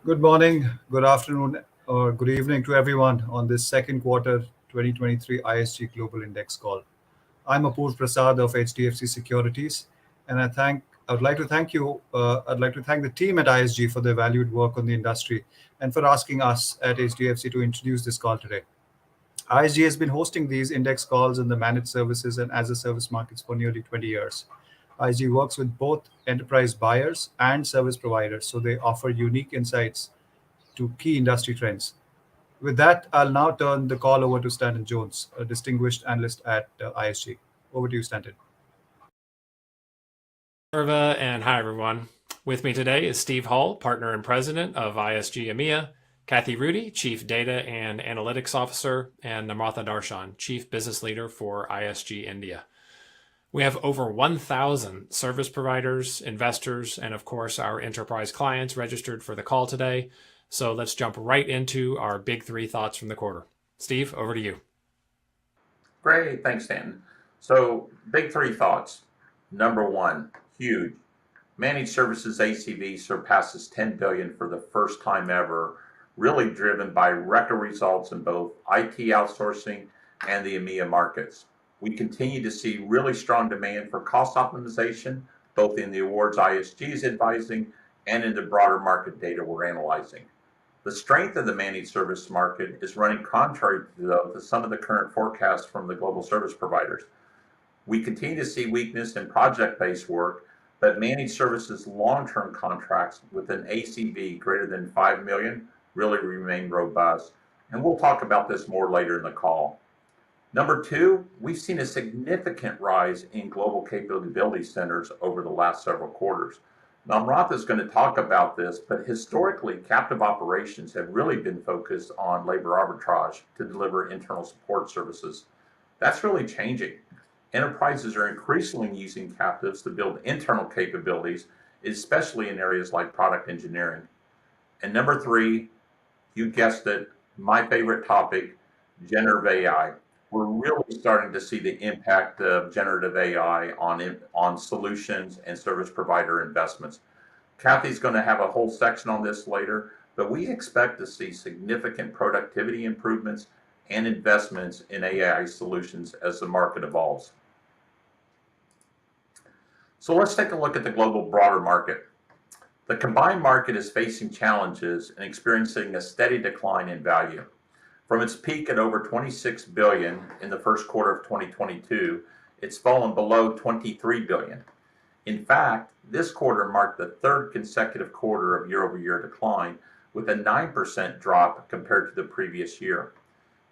Good morning, good afternoon, or good evening to everyone on this second quarter 2023 ISG Global Index call. I'm Apoorv Prasad of HDFC Securities, and I would like to thank you. I'd like to thank the team at ISG for their valued work on the industry and for asking us at HDFC to introduce this call today. ISG has been hosting these index calls in the managed services and as a service markets for nearly 20 years. ISG works with both enterprise buyers and service providers, so they offer unique insights to key industry trends. With that, I'll now turn the call over to Stanton Jones, a distinguished analyst at ISG. Over to you, Stanton. Irva, and hi everyone. With me today is Steve Hull, partner and president of ISG EMEA, Kathy Rudy, chief data and analytics officer, and Namratha Darshan, chief business leader for ISG India. We have over 1,000 service providers, investors, and of course our enterprise clients registered for the call today. So let's jump right into our big three thoughts from the quarter. Steve, over to you. Great, thanks, Stanton. So, big three thoughts. Number one, huge. Managed services ACV surpasses 10 billion for the first time ever, really driven by record results in both IT outsourcing and the EMEA markets. We continue to see really strong demand for cost optimization, both in the awards ISG is advising and in the broader market data we're analyzing. The strength of the managed service market is running contrary to some of the current forecasts from the global service providers. We continue to see weakness in project-based work, but managed services long-term contracts with an ACV greater than 5 million really remain robust. And we'll talk about this more later in the call. Number two, we've seen a significant rise in global capability centers over the last several quarters. Namratha is going to talk about this, but historically, captive operations have really been focused on labor arbitrage to deliver internal support services. That's really changing. Enterprises are increasingly using captives to build internal capabilities, especially in areas like product engineering. And number three, you guessed it, my favorite topic, generative AI. We're really starting to see the impact of generative AI on solutions and service provider investments. Kathy's going to have a whole section on this later, but we expect to see significant productivity improvements and investments in AI solutions as the market evolves. So let's take a look at the global broader market. The combined market is facing challenges and experiencing a steady decline in value. From its peak at over 26 billion in the first quarter of 2022, it's fallen below 23 billion. In fact, this quarter marked the third consecutive quarter of year-over-year decline, with a 9% drop compared to the previous year.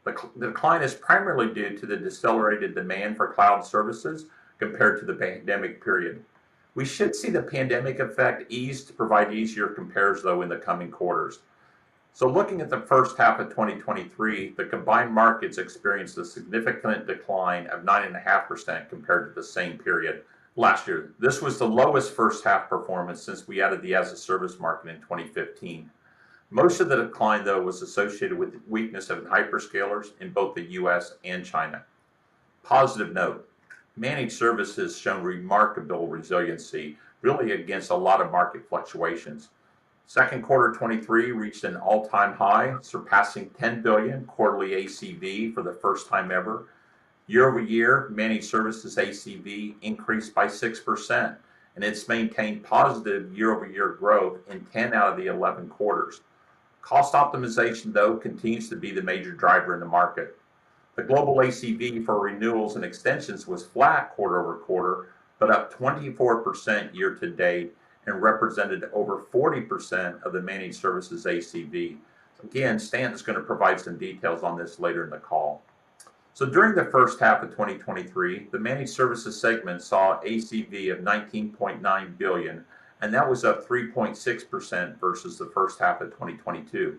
The decline is primarily due to the decelerated demand for cloud services compared to the pandemic period. We should see the pandemic effect ease to provide easier compares, though, in the coming quarters. So looking at the first half of 2023, the combined markets experienced a significant decline of 9.5% compared to the same period last year. This was the lowest first half performance since we added the as-a-service market in 2015. Most of the decline, though, was associated with weakness of hyperscalers in both the US and China. Positive note, managed services shown remarkable resiliency, really against a lot of market fluctuations. Second quarter 23 reached an all-time high, surpassing 10 billion quarterly ACV for the first time ever. Year over year, managed services ACV increased by 6%, and it's maintained positive year-over-year growth in 10 out of the 11 quarters. Cost optimization, though, continues to be the major driver in the market. The global ACV for renewals and extensions was flat quarter over quarter, but up 24% year to date, and represented over 40% of the managed services ACV. Again, Stanton's going to provide some details on this later in the call. So during the first half of 2023, the managed services segment saw ACV of 19.9 billion, and that was up 3.6% versus the first half of 2022.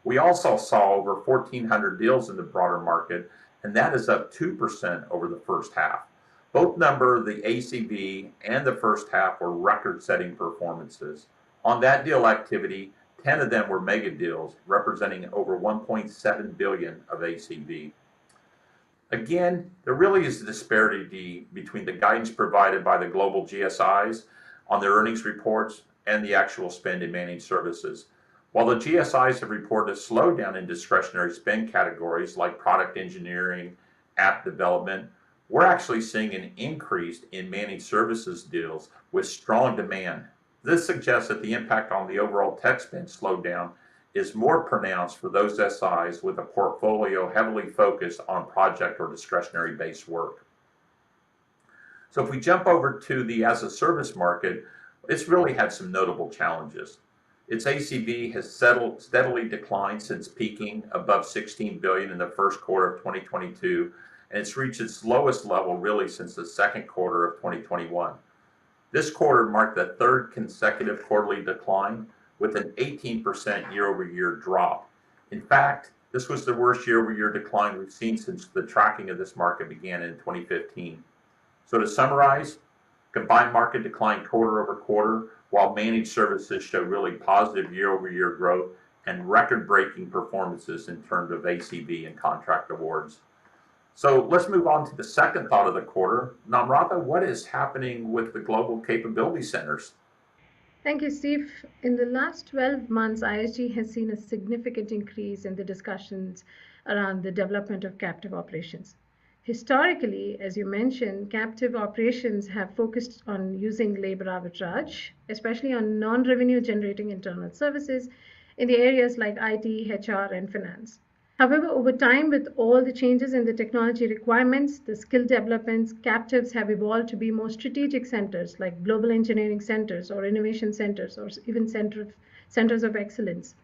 We also saw over 1,400 deals in the broader market, and that is up 2% over the first half. Both number, the ACV and the first half, were record-setting performances. On that deal activity, 10 of them were mega deals, representing over 1.7 billion of ACV. Again, there really is a disparity between the guidance provided by the global GSIs on their earnings reports and the actual spend in managed services. While the GSIs have reported a slowdown in discretionary spend categories like product engineering, app development, we're actually seeing an increase in managed services deals with strong demand. This suggests that the impact on the overall tech spend slowdown is more pronounced for those SIs with a portfolio heavily focused on project or discretionary based work. So if we jump over to the as a service market, it's really had some notable challenges. Its ACV has steadily declined since peaking above 16 billion in the first quarter of 2022, and it's reached its lowest level really since the second quarter of 2021. This quarter marked the third consecutive quarterly decline with an 18% year-over-year drop. In fact, this was the worst year-over-year decline we've seen since the tracking of this market began in 2015. So to summarize, combined market declined quarter over quarter, while managed services show really positive year-over-year growth and record-breaking performances in terms of ACV and contract awards. So let's move on to the second thought of the quarter. Namrata, what is happening with the global capability centers? Thank you, Steve. In the last 12 months, ISG has seen a significant increase in the discussions around the development of captive operations. Historically, as you mentioned, captive operations have focused on using labor arbitrage, especially on non-revenue generating internal services in the areas like IT, HR, and finance. However, over time, with all the changes in the technology requirements, the skill developments, captives have evolved to be more strategic centers like global engineering centers or innovation centers or even centers of excellence.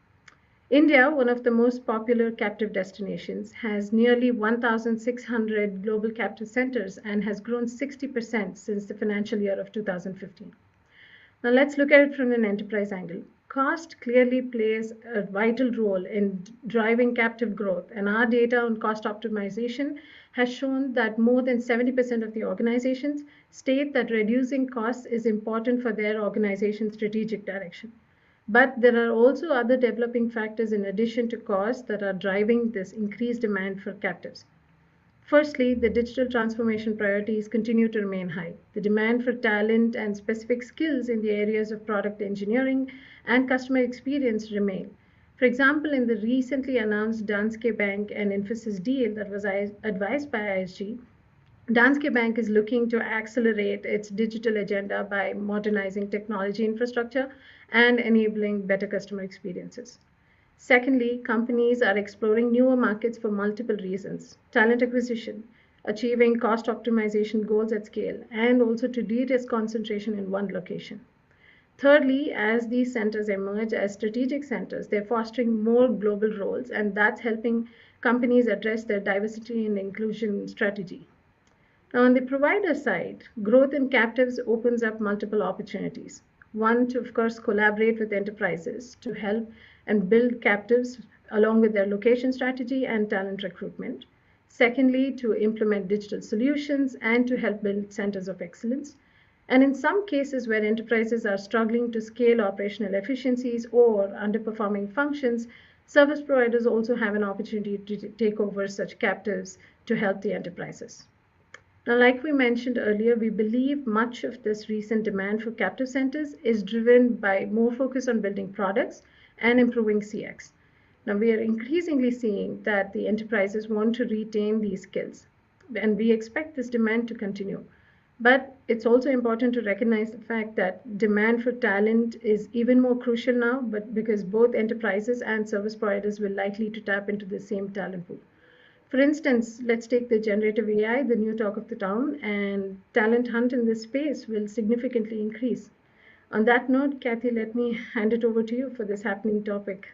India, one of the most popular captive destinations, has nearly 1,600 global captive centers and has grown 60% since the financial year of 2015. Now let's look at it from an enterprise angle. Cost clearly plays a vital role in driving captive growth, and our data on cost optimization has shown that more than 70% of the organizations state that reducing costs is important for their organization's strategic direction. But there are also other developing factors in addition to cost that are driving this increased demand for captives. Firstly, the digital transformation priorities continue to remain high. The demand for talent and specific skills in the areas of product engineering and customer experience remain. For example, in the recently announced Danske Bank and Infosys deal that was advised by ISG, Danske Bank is looking to accelerate its digital agenda by modernizing technology infrastructure and enabling better customer experiences. Secondly, companies are exploring newer markets for multiple reasons: talent acquisition, achieving cost optimization goals at scale, and also to de-risk concentration in one location. Thirdly, as these centers emerge as strategic centers, they're fostering more global roles, and that's helping companies address their diversity and inclusion strategy. Now, on the provider side, growth in captives opens up multiple opportunities. One, to of course collaborate with enterprises to help and build captives along with their location strategy and talent recruitment. Secondly, to implement digital solutions and to help build centers of excellence. And in some cases where enterprises are struggling to scale operational efficiencies or underperforming functions, service providers also have an opportunity to take over such captives to help the enterprises. Now, like we mentioned earlier, we believe much of this recent demand for captive centers is driven by more focus on building products and improving CX. Now, we are increasingly seeing that the enterprises want to retain these skills, and we expect this demand to continue. But it's also important to recognize the fact that demand for talent is even more crucial now, but because both enterprises and service providers will likely to tap into the same talent pool. For instance, let's take the generative AI, the new talk of the town, and talent hunt in this space will significantly increase. On that note, Kathy, let me hand it over to you for this happening topic.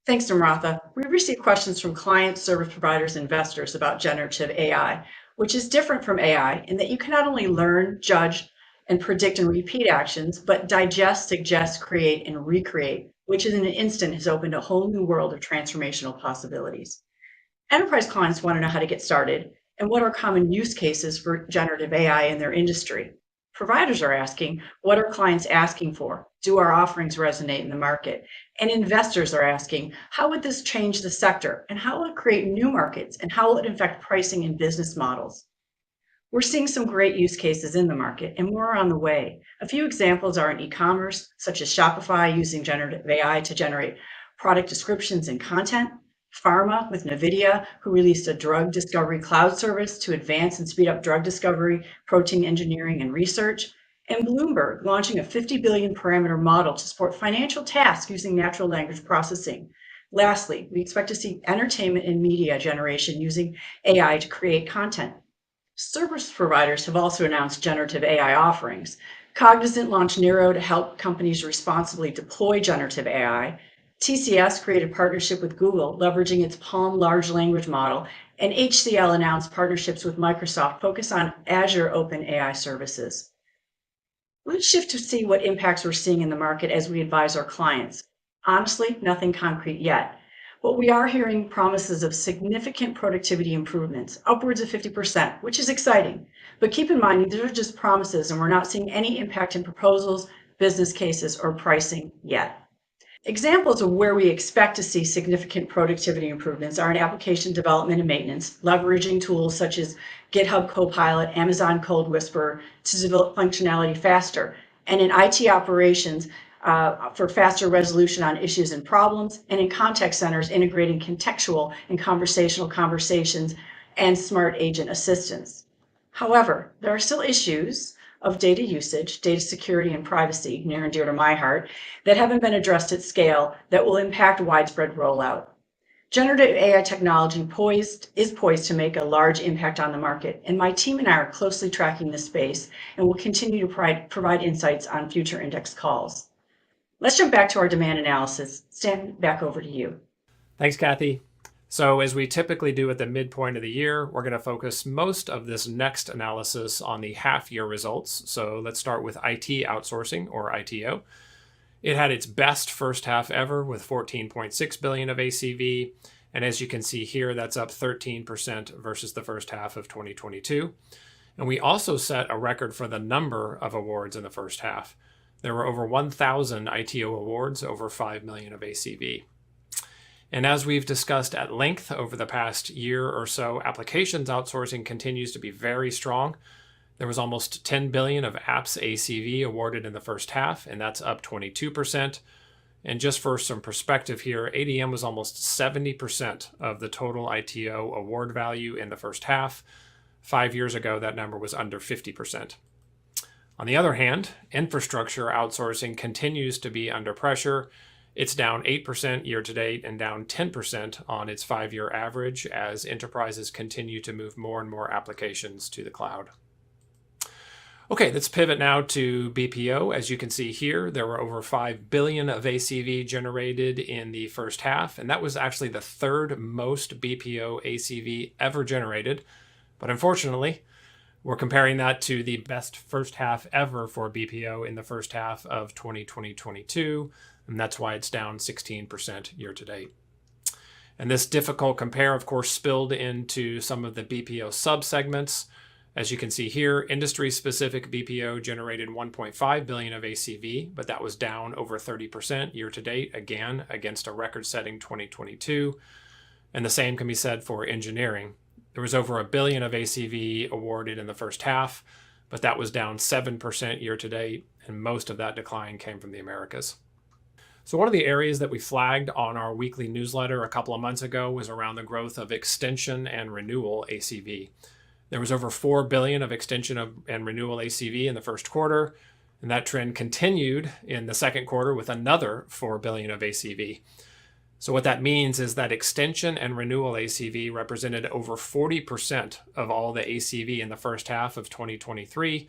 Thanks, Namratha. We received questions from clients, service providers, and investors about generative AI, which is different from AI in that you can not only learn, judge, and predict and repeat actions, but digest, suggest, create, and recreate, which in an instant has opened a whole new world of transformational possibilities. Enterprise clients want to know how to get started and what are common use cases for generative AI in their industry. Providers are asking, what are clients asking for? Do our offerings resonate in the market? And investors are asking, how would this change the sector? And how will it create new markets? And how will it affect pricing and business models? We're seeing some great use cases in the market and more are on the way. A few examples are in e-commerce, such as Shopify using generative AI to generate product descriptions and content, pharma with NVIDIA, who released a drug discovery cloud service to advance and speed up drug discovery, protein engineering, and research, and Bloomberg launching a 50 billion parameter model to support financial tasks using natural language processing. Lastly, we expect to see entertainment and media generation using AI to create content. Service providers have also announced generative AI offerings. Cognizant launched Nero to help companies responsibly deploy generative AI. TCS created a partnership with Google, leveraging its Palm large language model, and HCL announced partnerships with Microsoft focused on Azure OpenAI services. Let's shift to see what impacts we're seeing in the market as we advise our clients. Honestly, nothing concrete yet. But we are hearing promises of significant productivity improvements, upwards of 50%, which is exciting. But keep in mind, these are just promises, and we're not seeing any impact in proposals, business cases, or pricing yet. Examples of where we expect to see significant productivity improvements are in application development and maintenance, leveraging tools such as GitHub Copilot, Amazon Code Whisperer to develop functionality faster, and in IT operations, for faster resolution on issues and problems, and in contact centers, integrating contextual and conversational conversations and smart agent assistance. However, there are still issues of data usage, data security, and privacy, near and dear to my heart, that haven't been addressed at scale that will impact widespread rollout. Generative AI technology is poised to make a large impact on the market, and my team and I are closely tracking this space and will continue to provide insights on future index calls. Let's jump back to our demand analysis. Stan, back over to you. Thanks, Kathy. So as we typically do at the midpoint of the year, we're going to focus most of this next analysis on the half-year results. So let's start with IT outsourcing, or ITO. It had its best first half ever with 14.6 billion of ACV. And as you can see here, that's up 13% versus the first half of 2022. And we also set a record for the number of awards in the first half. There were over 1,000 ITO awards, over 5 million of ACV. And as we've discussed at length over the past year or so, applications outsourcing continues to be very strong. There was almost 10 billion of apps ACV awarded in the first half, and that's up 22%. And just for some perspective here, ADM was almost 70% of the total ITO award value in the first half. 5 years ago, that number was under 50%. On the other hand, infrastructure outsourcing continues to be under pressure. It's down 8% year to date and down 10% on its 5-year average as enterprises continue to move more and more applications to the cloud. Okay, let's pivot now to BPO. As you can see here, there were over 5 billion of ACV generated in the first half, and that was actually the third most BPO ACV ever generated. But unfortunately, we're comparing that to the best first half ever for BPO in the first half of 2022, and that's why it's down 16% year to date. And this difficult compare, of course, spilled into some of the BPO subsegments. As you can see here, industry-specific BPO generated 1.5 billion of ACV, but that was down over 30% year to date, again, against a record-setting 2022. And the same can be said for engineering. There was over 1 billion of ACV awarded in the first half, but that was down 7% year to date, and most of that decline came from the Americas. So one of the areas that we flagged on our weekly newsletter a couple of months ago was around the growth of extension and renewal ACV. There was over 4 billion of extension and renewal ACV in the first quarter, and that trend continued in the second quarter with another 4 billion of ACV. So what that means is that extension and renewal ACV represented over 40% of all the ACV in the first half of 2023,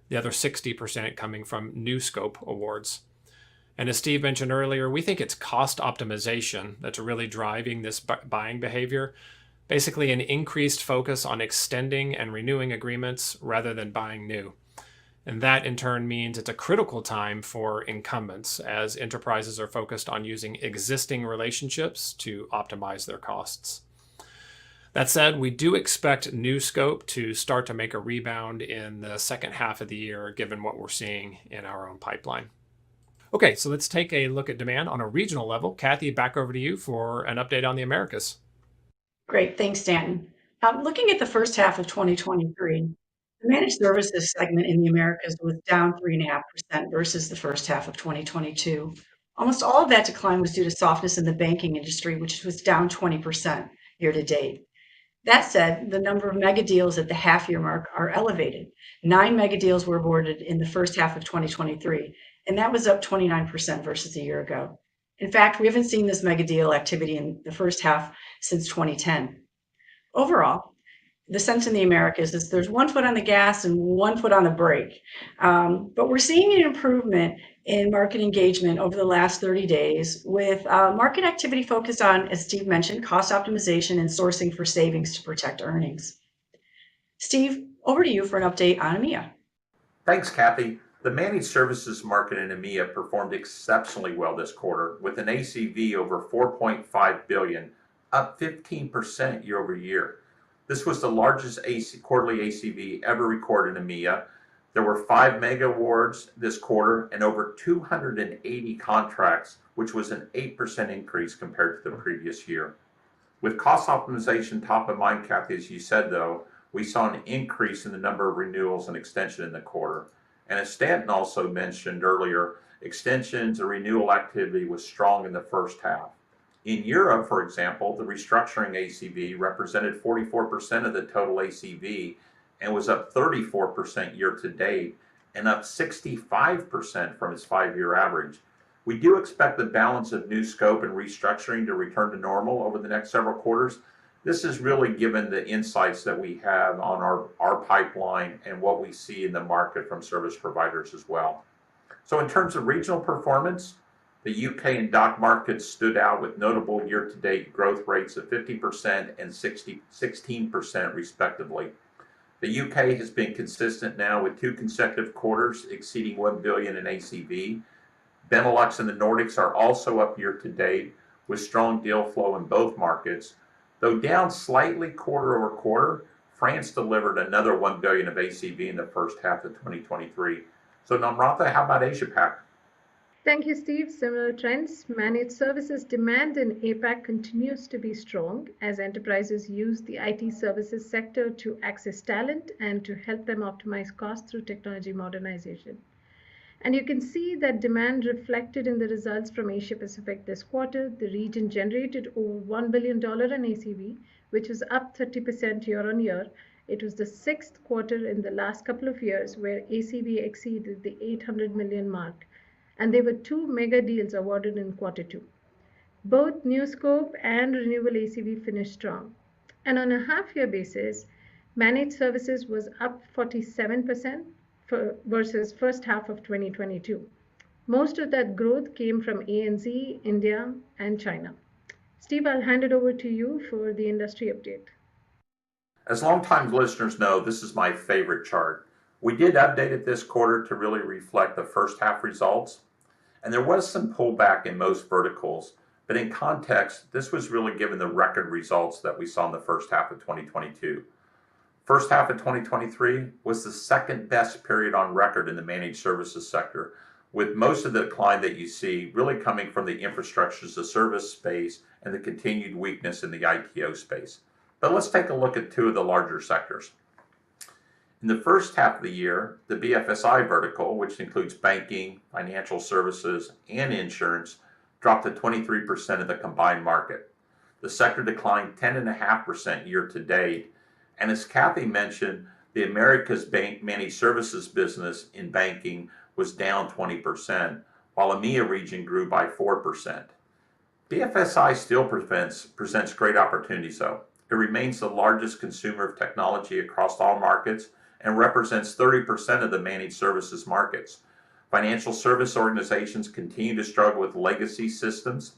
the other 60% coming from new scope awards. And as Steve mentioned earlier, we think it's cost optimization that's really driving this buying behavior. Basically an increased focus on extending and renewing agreements rather than buying new. And that in turn means it's a critical time for incumbents as enterprises are focused on using existing relationships to optimize their costs. That said, we do expect new scope to start to make a rebound in the second half of the year, given what we're seeing in our own pipeline. Okay, so let's take a look at demand on a regional level. Kathy, back over to you for an update on the Americas. Great, thanks, Stanton. Looking at the first half of 2023, the managed services segment in the Americas was down 3.5% versus the first half of 2022. Almost all of that decline was due to softness in the banking industry, which was down 20% year to date. That said, the number of mega deals at the half-year mark are elevated. 9 mega deals were awarded in the first half of 2023, and that was up 29% versus a year ago. In fact, we haven't seen this mega deal activity in the first half since 2010. Overall, the sense in the Americas is there's one foot on the gas and one foot on the brake. But we're seeing an improvement in market engagement over the last 30 days with market activity focused on, as Steve mentioned, cost optimization and sourcing for savings to protect earnings. Steve, over to you for an update on EMEA. Thanks, Kathy. The managed services market in EMEA performed exceptionally well this quarter with an ACV over 4.5 billion, up 15% year over year. This was the largest quarterly ACV ever recorded in EMEA. There were 5 mega awards this quarter and over 280 contracts, which was an 8% increase compared to the previous year. With cost optimization top of mind, Kathy, as you said, though, we saw an increase in the number of renewals and extension in the quarter. And as Stanton also mentioned earlier, extensions and renewal activity was strong in the first half. In Europe, for example, the restructuring ACV represented 44% of the total ACV and was up 34% year to date and up 65% from its 5-year average. We do expect the balance of new scope and restructuring to return to normal over the next several quarters. This is really given the insights that we have on our pipeline and what we see in the market from service providers as well. So in terms of regional performance, the UK and DACH markets stood out with notable year-to-date growth rates of 50% and 16% respectively. The UK has been consistent now with 2 consecutive quarters exceeding 1 billion in ACV. Benelux and the Nordics are also up year-to-date with strong deal flow in both markets. Though down slightly quarter over quarter, France delivered another 1 billion of ACV in the first half of 2023. So Namrata, how about Asia Pac? Thank you, Steve. Similar trends. Managed services demand in APAC continues to be strong as enterprises use the IT services sector to access talent and to help them optimize costs through technology modernization. And you can see that demand reflected in the results from Asia Pacific this quarter. The region generated over $1 billion in ACV, which was up 30% year on year. It was the 6th quarter in the last couple of years where ACV exceeded the 800 million mark. And there were 2 mega deals awarded in quarter 2. Both new scope and renewal ACV finished strong. And on a half-year basis, managed services was up 47% versus first half of 2022. Most of that growth came from ANZ, India, and China. Steve, I'll hand it over to you for the industry update. As longtime listeners know, this is my favorite chart. We did update it this quarter to really reflect the first half results, and there was some pullback in most verticals, but in context, this was really given the record results that we saw in the first half of 2022. First half of 2023 was the second best period on record in the managed services sector, with most of the decline that you see really coming from the infrastructure as a service space and the continued weakness in the ITO space. But let's take a look at 2 of the larger sectors. In the first half of the year, the BFSI vertical, which includes banking, financial services, and insurance, dropped to 23% of the combined market. The sector declined 10.5% year to date. And as Kathy mentioned, the Americas managed services business in banking was down 20%, while EMEA region grew by 4%. BFSI still presents great opportunities, though. It remains the largest consumer of technology across all markets and represents 30% of the managed services markets. Financial service organizations continue to struggle with legacy systems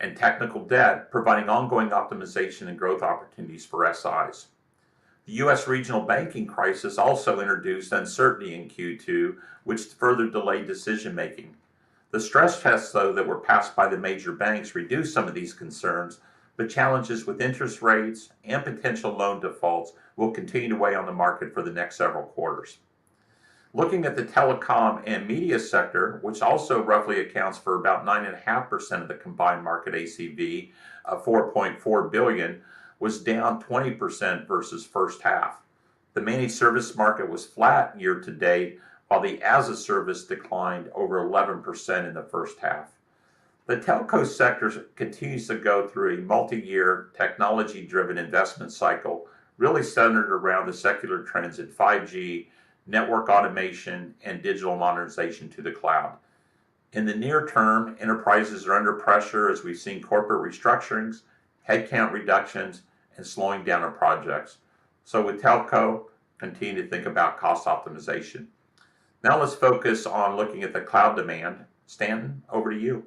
and technical debt, providing ongoing optimization and growth opportunities for SIs. The U.S. regional banking crisis also introduced uncertainty in Q2, which further delayed decision making. The stress tests, though, that were passed by the major banks reduced some of these concerns, but challenges with interest rates and potential loan defaults will continue to weigh on the market for the next several quarters. Looking at the telecom and media sector, which also roughly accounts for about 9.5% of the combined market ACV of 4.4 billion, was down 20% versus first half. The managed service market was flat year to date, while the as a service declined over 11% in the first half. The telco sector continues to go through a multi-year technology-driven investment cycle, really centered around the secular trends in 5G, network automation, and digital modernization to the cloud. In the near term, enterprises are under pressure as we've seen corporate restructurings, headcount reductions, and slowing down of projects. So with telco, continue to think about cost optimization. Now let's focus on looking at the cloud demand. Stanton, over to you.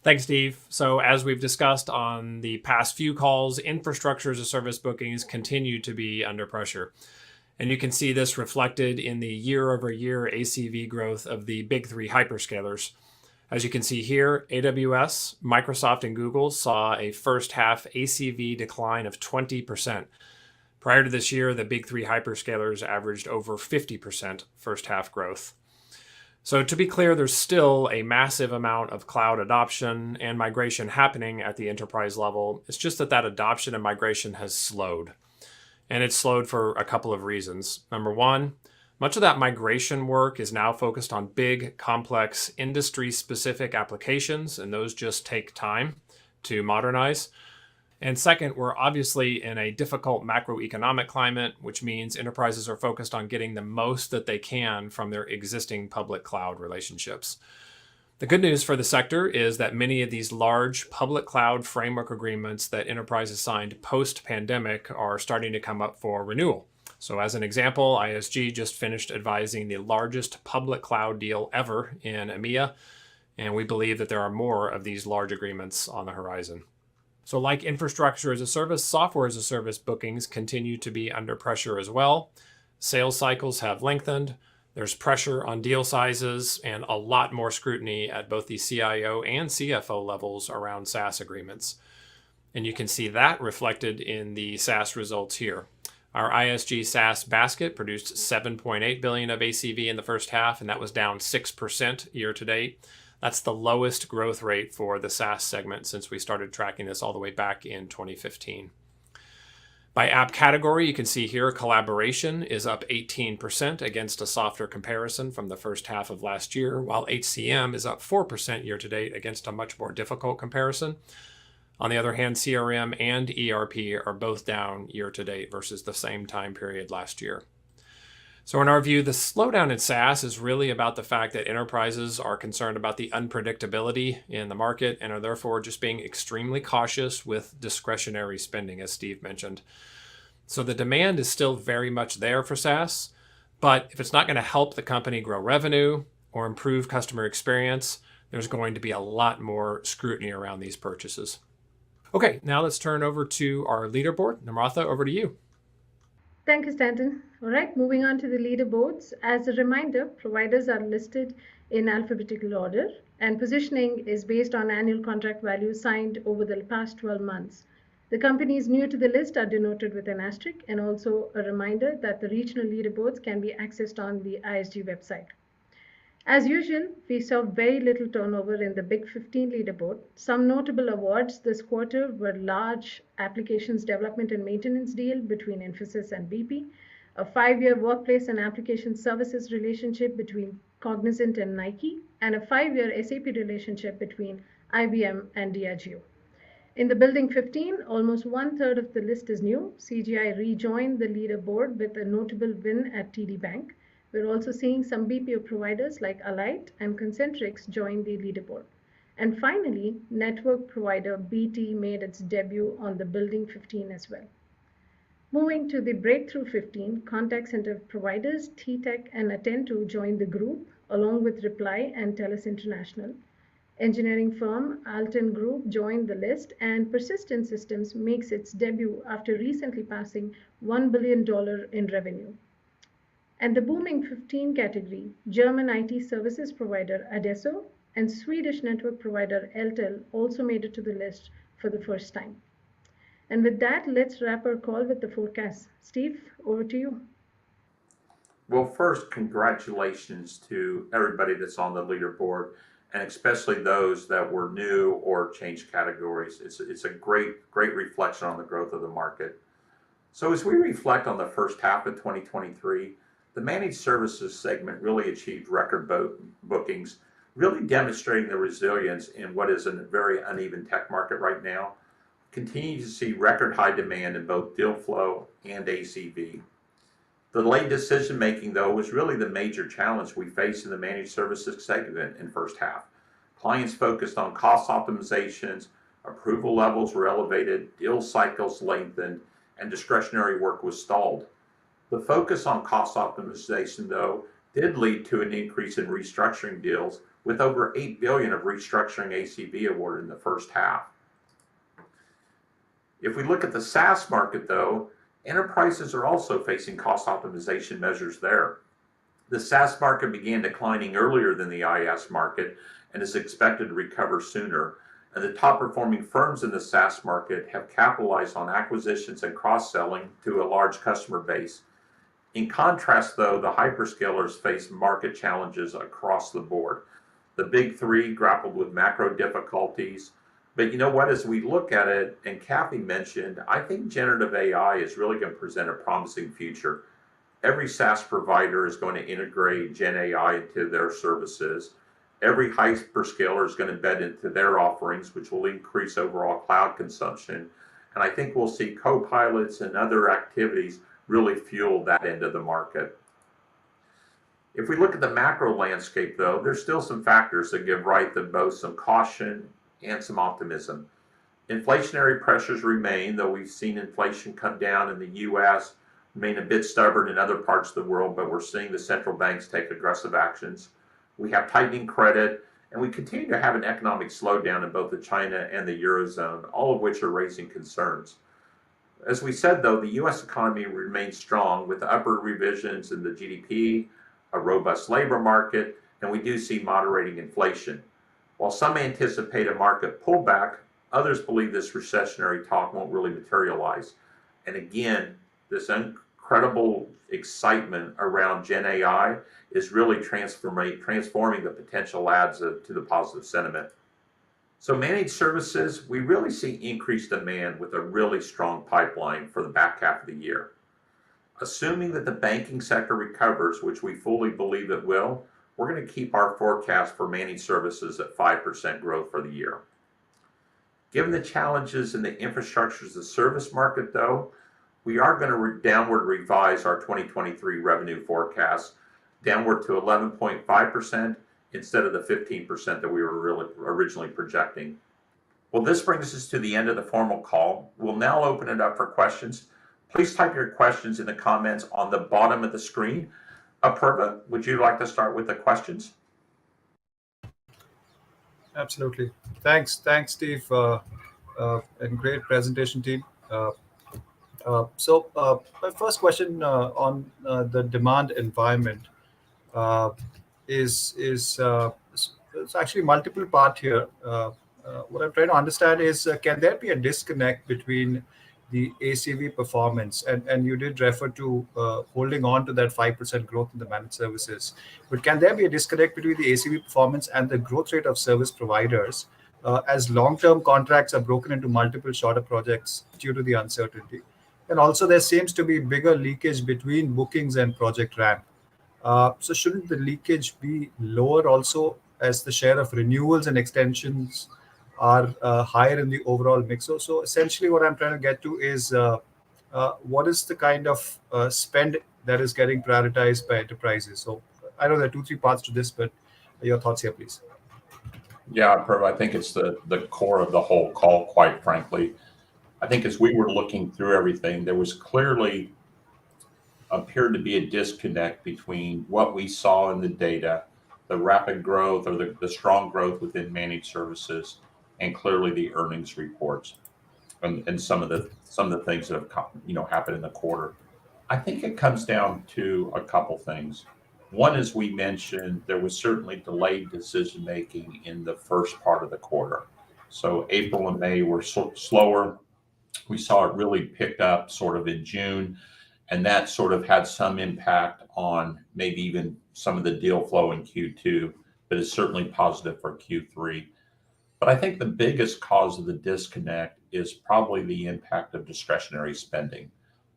Thanks, Steve. So as we've discussed on the past few calls, infrastructure as a service bookings continue to be under pressure. And you can see this reflected in the year-over-year ACV growth of the big three hyperscalers. As you can see here, AWS, Microsoft, and Google saw a first half ACV decline of 20%. Prior to this year, the big three hyperscalers averaged over 50% first half growth. So to be clear, there's still a massive amount of cloud adoption and migration happening at the enterprise level. It's just that adoption and migration has slowed. And it's slowed for a couple of reasons. Number one, much of that migration work is now focused on big, complex, industry-specific applications, and those just take time to modernize. And second, we're obviously in a difficult macroeconomic climate, which means enterprises are focused on getting the most that they can from their existing public cloud relationships. The good news for the sector is that many of these large public cloud framework agreements that enterprises signed post-pandemic are starting to come up for renewal. So as an example, ISG just finished advising the largest public cloud deal ever in EMEA, and we believe that there are more of these large agreements on the horizon. So like infrastructure as a service, software as a service bookings continue to be under pressure as well. Sales cycles have lengthened. There's pressure on deal sizes and a lot more scrutiny at both the CIO and CFO levels around SaaS agreements. And you can see that reflected in the SaaS results here. Our ISG SaaS basket produced $7.8 billion of ACV in the first half, and that was down 6% year to date. That's the lowest growth rate for the SaaS segment since we started tracking this all the way back in 2015. By app category, you can see here collaboration is up 18% against a softer comparison from the first half of last year, while HCM is up 4% year to date against a much more difficult comparison. On the other hand, CRM and ERP are both down year to date versus the same time period last year. So in our view, the slowdown in SaaS is really about the fact that enterprises are concerned about the unpredictability in the market and are therefore just being extremely cautious with discretionary spending, as Steve mentioned. So the demand is still very much there for SaaS, but if it's not going to help the company grow revenue or improve customer experience, there's going to be a lot more scrutiny around these purchases. Okay, now let's turn over to our leaderboard. Namratha, over to you. Thank you, Stanton. All right, moving on to the leaderboards. As a reminder, providers are listed in alphabetical order, and positioning is based on annual contract value signed over the past 12 months. The companies new to the list are denoted with an asterisk, and also a reminder that the regional leaderboards can be accessed on the ISG website. As usual, we saw very little turnover in the Big 15 leaderboard. Some notable awards this quarter were large applications development and maintenance deal between Infosys and BP, a 5-year workplace and application services relationship between Cognizant and Nike, and a 5-year SAP relationship between IBM and Diageo. In the Building 15, almost 1/3 of the list is new. CGI rejoined the leaderboard with a notable win at TD Bank. We're also seeing some BPO providers like Alight and Concentrix join the leaderboard. And finally, network provider BT made its debut on the Building 15 as well. Moving to the Breakthrough 15, contact center providers TTEC and Atento joined the group, along with Reply and TELUS International. Engineering firm Alten Group joined the list, and Persistent Systems makes its debut after recently passing $1 billion in revenue. And the booming 15 category, German IT services provider Adesso and Swedish network provider Eltel also made it to the list for the first time. And with that, let's wrap our call with the forecast. Steve, over to you. Well, first, congratulations to everybody that's on the leaderboard, and especially those that were new or changed categories. It's a great reflection on the growth of the market. So as we reflect on the first half of 2023, the managed services segment really achieved record bookings really demonstrating the resilience in what is a very uneven tech market right now. Continue to see record high demand in both deal flow and ACV. The delayed decision making, though, was really the major challenge we faced in the managed services segment in first half. Clients focused on cost optimizations, approval levels were elevated, deal cycles lengthened, and discretionary work was stalled. The focus on cost optimization, though, did lead to an increase in restructuring deals, with over $8 billion of restructuring ACV awarded in the first half. If we look at the SaaS market, though, enterprises are also facing cost optimization measures there. The SaaS market began declining earlier than the IaaS market and is expected to recover sooner. And the top performing firms in the SaaS market have capitalized on acquisitions and cross-selling to a large customer base. In contrast, though, the hyperscalers face market challenges across the board. The big three grappled with macro difficulties. But you know what, as we look at it, and Kathy mentioned, I think generative AI is really going to present a promising future. Every SaaS provider is going to integrate Gen AI into their services. Every hyperscaler is going to embed into their offerings, which will increase overall cloud consumption. And I think we'll see co-pilots and other activities really fuel that end of the market. If we look at the macro landscape, though, there's still some factors that give rise to both some caution and some optimism. Inflationary pressures remain, though we've seen inflation come down in the US, remain a bit stubborn in other parts of the world, but we're seeing the central banks take aggressive actions. We have tightening credit, and we continue to have an economic slowdown in both the China and the Eurozone, all of which are raising concerns. As we said, though, the US economy remains strong with upward revisions in the GDP, a robust labor market, and we do see moderating inflation. While some anticipate a market pullback, others believe this recessionary talk won't really materialize. And again, this incredible excitement around Gen AI is really transforming the potential adds to the positive sentiment. So managed services, we really see increased demand with a really strong pipeline for the back half of the year. Assuming that the banking sector recovers, which we fully believe it will, we're going to keep our forecast for managed services at 5% growth for the year. Given the challenges in the infrastructure as a service market, though, we are going to downward revise our 2023 revenue forecast downward to 11.5% instead of the 15% that we were originally projecting. Well, this brings us to the end of the formal call. We'll now open it up for questions. Please type your questions in the comments on the bottom of the screen. Apurva, would you like to start with the questions? Absolutely. Thanks, Steve, and great presentation, team. So my first question on the demand environment is it's actually multiple part here. What I'm trying to understand is can there be a disconnect between the ACV performance, and you did refer to holding on to that 5% growth in the managed services, but can there be a disconnect between the ACV performance and the growth rate of service providers as long-term contracts are broken into multiple shorter projects due to the uncertainty? And also there seems to be bigger leakage between bookings and project ramp. So shouldn't the leakage be lower also as the share of renewals and extensions are higher in the overall mix? So essentially what I'm trying to get to is what is the kind of spend that is getting prioritized by enterprises? So I know there are 2-3 parts to this, but your thoughts here, please. Yeah, Apurva, I think it's the core of the whole call, quite frankly. I think as we were looking through everything, there was clearly appeared to be a disconnect between what we saw in the data, the rapid growth or the strong growth within managed services, and clearly the earnings reports and some of the things that have happened in the quarter. I think it comes down to a couple things. One, as we mentioned, there was certainly delayed decision making in the first part of the quarter. So April and May were slower. We saw it really pick up sort of in June, and that sort of had some impact on maybe even some of the deal flow in Q2, but it's certainly positive for Q3. But I think the biggest cause of the disconnect is probably the impact of discretionary spending.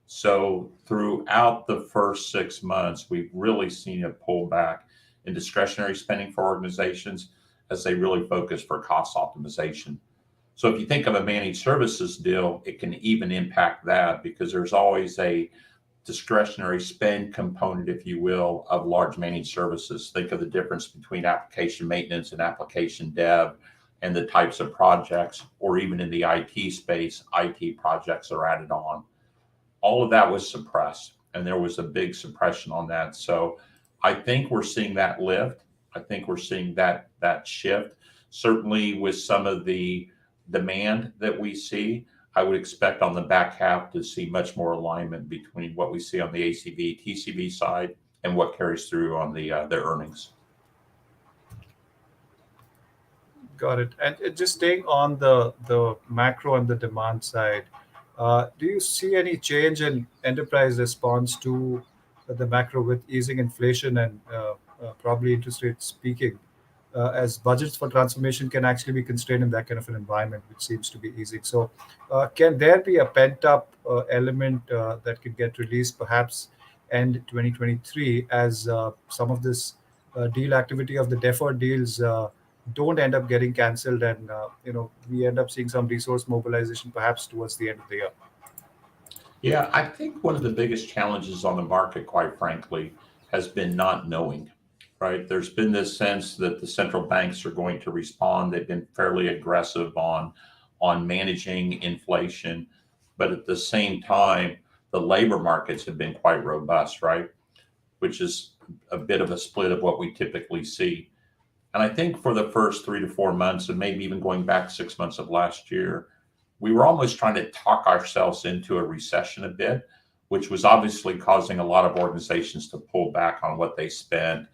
So throughout the first 6 months, we've really seen a pullback in discretionary spending for organizations as they really focus for cost optimization. So if you think of a managed services deal, it can even impact that because there's always a discretionary spend component, if you will, of large managed services. Think of the difference between application maintenance and application dev and the types of projects, or even in the IT space, IT projects are added on. All of that was suppressed, and there was a big suppression on that. So I think we're seeing that lift. I think we're seeing that shift. Certainly with some of the demand that we see, I would expect on the back half to see much more alignment between what we see on the ACV, TCV side and what carries through on the earnings. Got it. And just staying on the macro and the demand side, do you see any change in enterprise response to the macro with easing inflation and probably interest rates peaking, as budgets for transformation can actually be constrained in that kind of an environment, which seems to be easing? So, can there be a pent-up element that could get released perhaps end 2023 as some of this deal activity of the deferred deals don't end up getting cancelled, and we end up seeing some resource mobilization perhaps towards the end of the year? Yeah, I think one of the biggest challenges on the market, quite frankly, has been not knowing, right? There's been this sense that the central banks are going to respond. They've been fairly aggressive on managing inflation, but at the same time, the labor markets have been quite robust, right? Which is a bit of a split of what we typically see. And I think for the first 3 to 4 months, and maybe even going back 6 months of last year, we were almost trying to talk ourselves into a recession a bit, which was obviously causing a lot of organizations to pull back on what they spend,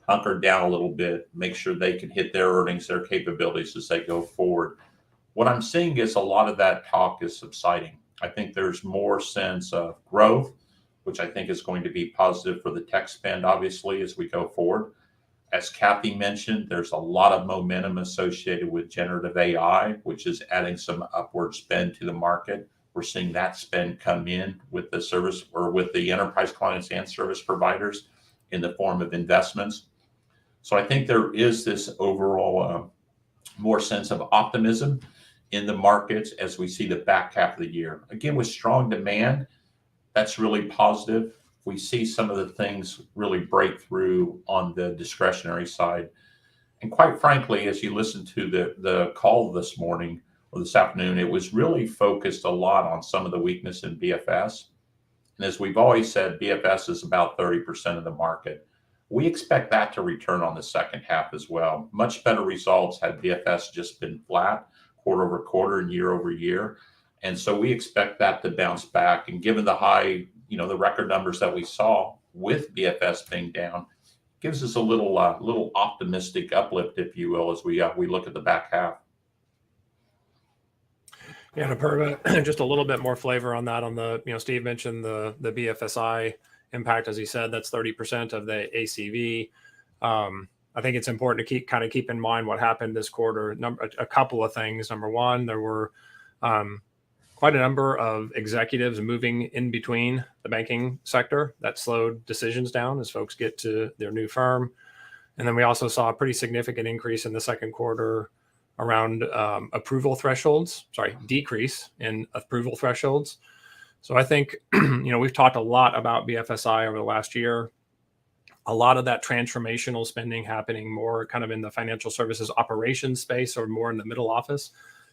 hunker down a little bit, make sure they can hit their earnings, their capabilities as they go forward. What I'm seeing is a lot of that talk is subsiding. I think there's more sense of growth, which I think is going to be positive for the tech spend, obviously, as we go forward. As Kathy mentioned, there's a lot of momentum associated with generative AI, which is adding some upward spend to the market. We're seeing that spend come in with the service or with the enterprise clients and service providers in the form of investments. So I think there is this overall more sense of optimism in the markets as we see the back half of the year. Again, with strong demand, that's really positive. We see some of the things really break through on the discretionary side. And quite frankly, as you listen to the call this morning or this afternoon, it was really focused a lot on some of the weakness in BFS. And as we've always said, BFS is about 30% of the market. We expect that to return on the second half as well. Much better results had BFS just been flat quarter over quarter and year over year. And so we expect that to bounce back. And given the high, the record numbers that we saw with BFS being down, gives us a little optimistic uplift, if you will, as we look at the back half. Yeah, Apurva, just a little bit more flavor on that. On the, Steve mentioned the BFSI impact, as he said, that's 30% of the ACV. I think it's important to keep in mind what happened this quarter. A couple of things. Number one, there were quite a number of executives moving in between the banking sector. That slowed decisions down as folks get to their new firm. And then we also saw a pretty significant increase in the second quarter around decrease in approval thresholds. So I think, we've talked a lot about BFSI over the last year. A lot of that transformational spending happening more kind of in the financial services operations space or more in the middle office.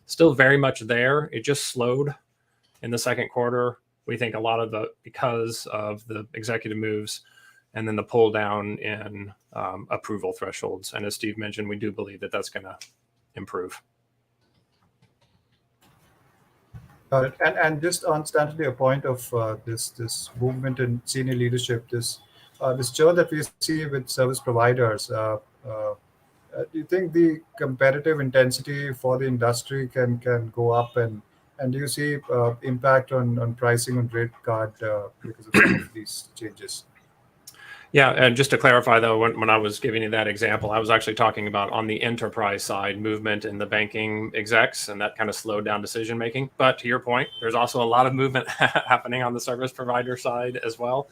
Still very much there. It just slowed in the second quarter. We think a lot of because of the executive moves and then the pull down in approval thresholds. And as Steve mentioned, we do believe that that's going to improve. Got it. And just on standing a point of this movement in senior leadership, this churn that we see with service providers, do you think the competitive intensity for the industry can go up, and do you see impact on pricing on rate card because of some of these changes? Yeah, and just to clarify though, when I was giving you that example, I was actually talking about on the enterprise side movement in the banking execs, and that kind of slowed down decision making. But to your point, there's also a lot of movement happening on the service provider side as well.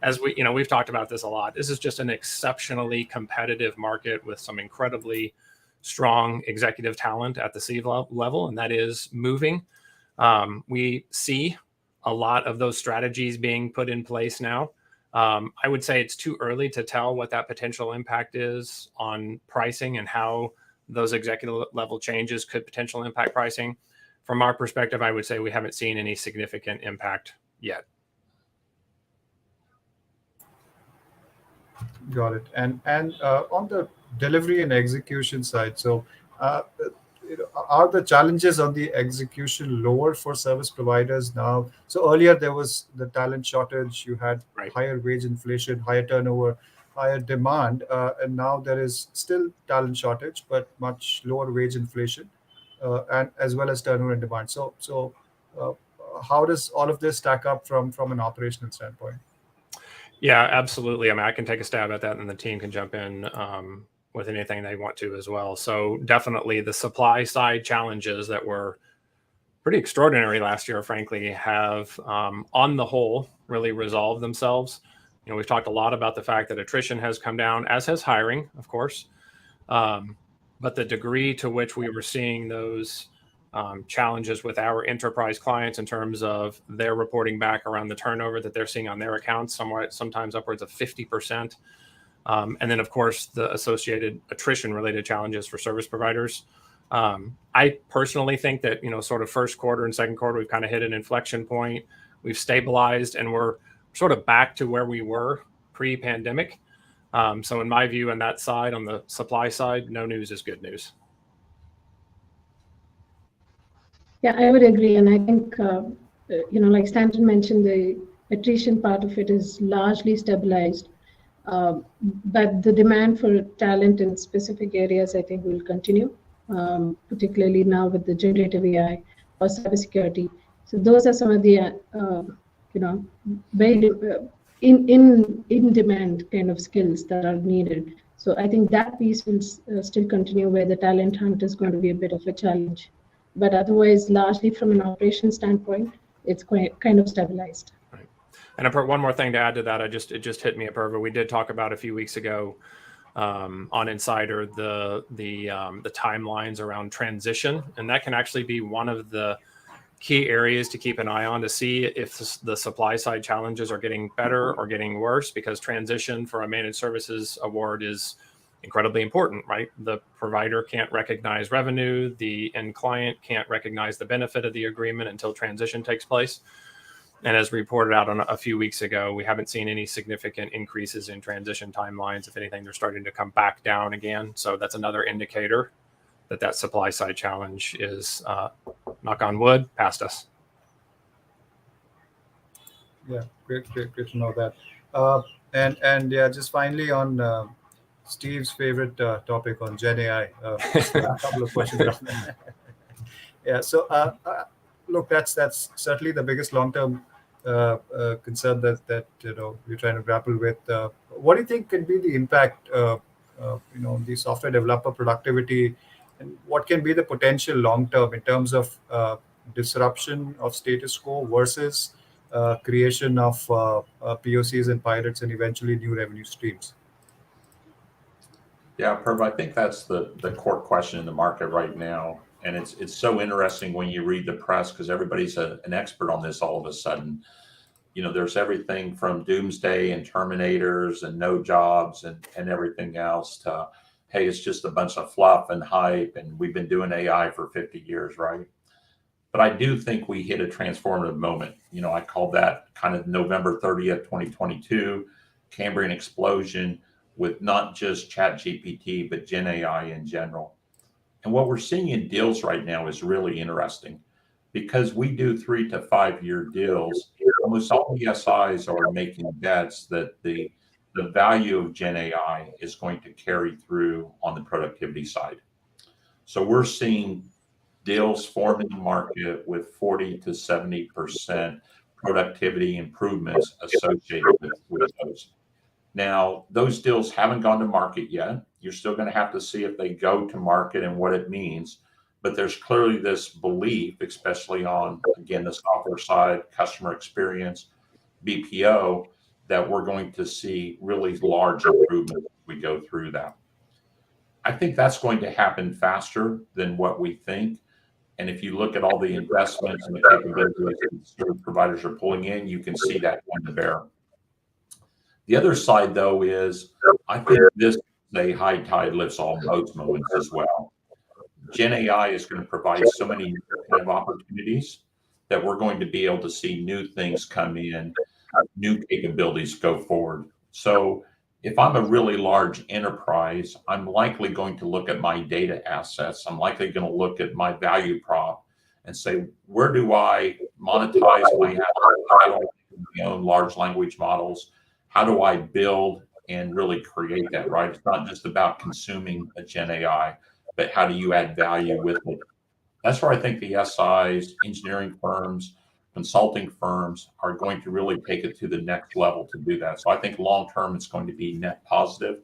as we've talked about this a lot, this is just an exceptionally competitive market with some incredibly strong executive talent at the C level, and that is moving. We see a lot of those strategies being put in place now. I would say it's too early to tell what that potential impact is on pricing and how those executive level changes could potentially impact pricing. From our perspective, I would say we haven't seen any significant impact yet. Got it. And on the delivery and execution side, so are the challenges on the execution lower for service providers now? So earlier there was the talent shortage, you had Right. higher wage inflation, higher turnover, higher demand, and now there is still talent shortage, but much lower wage inflation, and as well as turnover and demand. So uh, how does all of this stack up from an operational standpoint? Yeah, absolutely. I mean, I can take a stab at that, and the team can jump in with anything they want to as well. So definitely the supply side challenges that were pretty extraordinary last year, frankly, have on the whole really resolved themselves. We've talked a lot about the fact that attrition has come down, as has hiring, of course. But the degree to which we were seeing those challenges with our enterprise clients in terms of their reporting back around the turnover that they're seeing on their accounts, sometimes upwards of 50%. And then, of course, the associated attrition-related challenges for service providers. I personally think that, sort of first quarter and second quarter, we've kind of hit an inflection point. We've stabilized, and we're sort of back to where we were pre-pandemic. So in my view, on that side, on the supply side, no news is good news. Yeah, I would agree. And I think, like Stanton mentioned, the attrition part of it is largely stabilized. But the demand for talent in specific areas, I think, will continue, particularly now with the generative AI or cybersecurity. So those are some of the, very in demand kind of skills that are needed. So I think that piece will still continue, where the talent hunt is going to be a bit of a challenge. But otherwise, largely from an operation standpoint, it's kind of stabilized. Right. And one more thing to add to that, it just hit me at Perva. We did talk about a few weeks ago on Insider the timelines around transition, and that can actually be one of the key areas to keep an eye on to see if the supply side challenges are getting better or getting worse, because transition for a managed services award is incredibly important, right? The provider can't recognize revenue, the end client can't recognize the benefit of the agreement until transition takes place. And as reported out on a few weeks ago, we haven't seen any significant increases in transition timelines. If anything, they're starting to come back down again. So that's another indicator that supply side challenge is, knock on wood, past us. Yeah, great to know that. And yeah, just finally on Steve's favorite topic on Gen AI, a couple of questions. Yeah, so look, that's certainly the biggest long-term concern that we're trying to grapple with. What do you think can be the impact, the software developer productivity, and what can be the potential long-term in terms of disruption of status quo versus creation of POCs and pilots and eventually new revenue streams? Yeah, Perv, I think that's the core question in the market right now. And it's so interesting when you read the press, because everybody's an expert on this all of a sudden. There's everything from doomsday and terminators and no jobs and everything else to, hey, it's just a bunch of fluff and hype, and we've been doing AI for 50 years, right? But I do think we hit a transformative moment. I called that kind of November 30th, 2022, Cambrian explosion with not just ChatGPT, but Gen AI in general. And what we're seeing in deals right now is really interesting, because we do 3 to 5 year deals. Almost all the SIs are making bets that the value of Gen AI is going to carry through on the productivity side. So we're seeing deals form in the market with 40 to 70% productivity improvements associated with those. Now, those deals haven't gone to market yet. You're still going to have to see if they go to market and what it means. But there's clearly this belief, especially on, again, the software side, customer experience, BPO, that we're going to see really large improvements as we go through that. I think that's going to happen faster than what we think. And if you look at all the investments and the capabilities that service providers are pulling in, you can see that going to bear. The other side, though, is I think this is a high tide lifts all boats moments as well. Gen AI is going to provide so many kind of opportunities that we're going to be able to see new things come in, new capabilities go forward. So if I'm a really large enterprise, I'm likely going to look at my data assets. I'm likely going to look at my value prop and say, where do I monetize my assets? How do I own large language models? How do I build and really create that, right? It's not just about consuming a Gen AI, but how do you add value with it? That's where I think the SIs, engineering firms, consulting firms are going to really take it to the next level to do that. So I think long-term, it's going to be net positive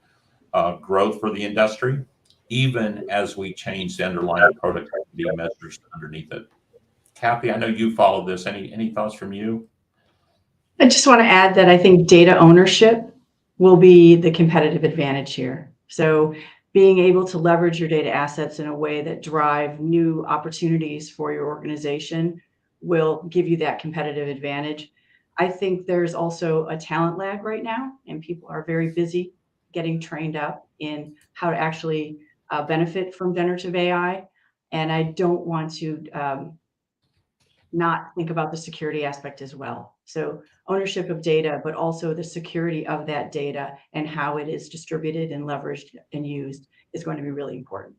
growth for the industry, even as we change the underlying productivity measures underneath it. Kathy, I know you follow this. Any thoughts from you? I just want to add that I think data ownership will be the competitive advantage here. So being able to leverage your data assets in a way that drive new opportunities for your organization will give you that competitive advantage. I think there's also a talent lag right now, and people are very busy getting trained up in how to actually benefit from generative AI. And I don't want to not think about the security aspect as well. So ownership of data, but also the security of that data and how it is distributed and leveraged and used is going to be really important.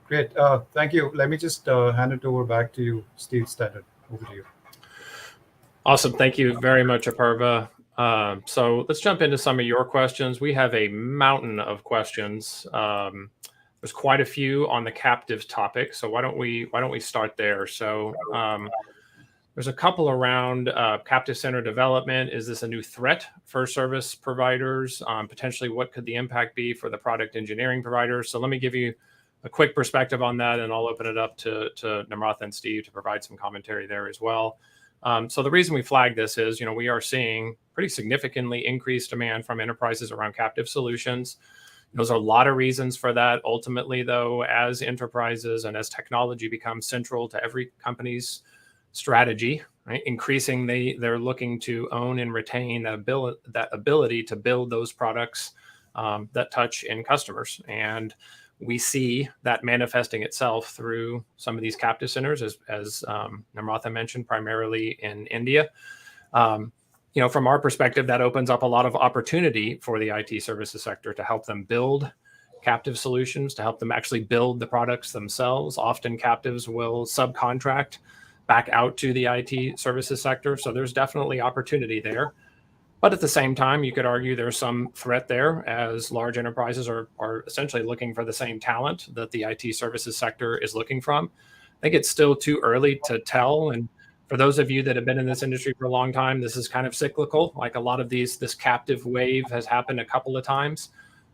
Great. Thank you. Let me just hand it over back to you, Steve Standard. Over to you. Awesome. Thank you very much, Apurva. So let's jump into some of your questions. We have a mountain of questions. There's quite a few on the captives topic. So why don't we start there? So there's a couple around captive center development. Is this a new threat for service providers? Potentially, what could the impact be for the product engineering providers? So let me give you a quick perspective on that, and I'll open it up to Namratha and Steve to provide some commentary there as well. So the reason we flag this is, we are seeing pretty significantly increased demand from enterprises around captive solutions. There's a lot of reasons for that. Ultimately, though, as enterprises and as technology becomes central to every company's strategy, right, increasingly they're looking to own and retain that ability to build those products that touch end customers. And we see that manifesting itself through some of these captive centers, as Namratha mentioned, primarily in India. From our perspective, that opens up a lot of opportunity for the IT services sector to help them build captive solutions, to help them actually build the products themselves. Often captives will subcontract back out to the IT services sector. So there's definitely opportunity there. But at the same time, you could argue there's some threat there as large enterprises are essentially looking for the same talent that the IT services sector is looking from. I think it's still too early to tell. And for those of you that have been in this industry for a long time, this is kind of cyclical. Like a lot of this captive wave has happened a couple of times.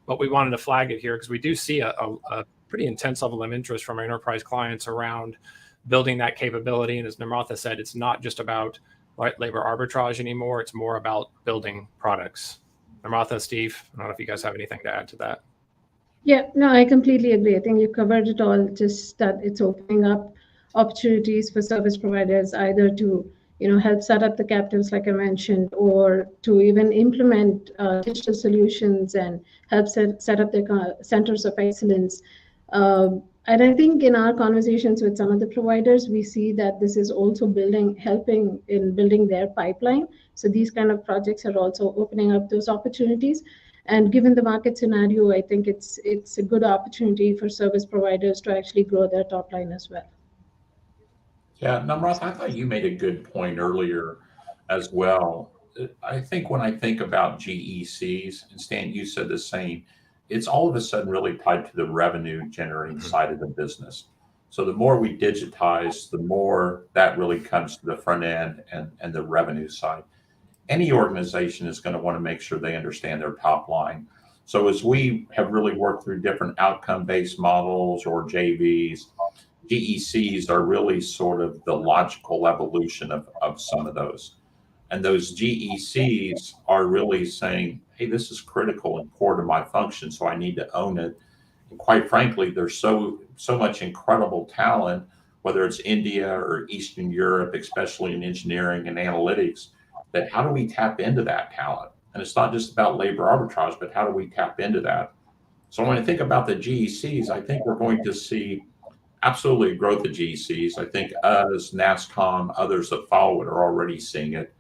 But we wanted to flag it here because we do see a pretty intense level of interest from our enterprise clients around building that capability. And as Namratha said, it's not just about labor arbitrage anymore. It's more about building products. Namratha, Steve, I don't know if you guys have anything to add to that. Yeah, no, I completely agree. I think you covered it all, just that it's opening up opportunities for service providers either to help set up the captives like I mentioned, or to even implement digital solutions and help set up their centers of excellence. And I think in our conversations with some of the providers, we see that this is also helping in building their pipeline. So these kind of projects are also opening up those opportunities. And given the market scenario, I think it's a good opportunity for service providers to actually grow their top line as well. Yeah, Namratha, I thought you made a good point earlier as well. I think when I think about GECs, and Stan, you said the same, it's all of a sudden really tied to the revenue generating side of the business. So the more we digitize, the more that really comes to the front end and the revenue side. Any organization is going to want to make sure they understand their top line. So as we have really worked through different outcome-based models or JVs, GECs are really sort of the logical evolution of some of those. And those GECs are really saying, hey, this is critical and core to my function, so I need to own it. And quite frankly, there's so much incredible talent, whether it's India or Eastern Europe, especially in engineering and analytics, that how do we tap into that talent? And it's not just about labor arbitrage, but how do we tap into that? So when I think about the GECs, I think we're going to see absolutely growth of GECs. I think us, NASCOM, others that follow it are already seeing it.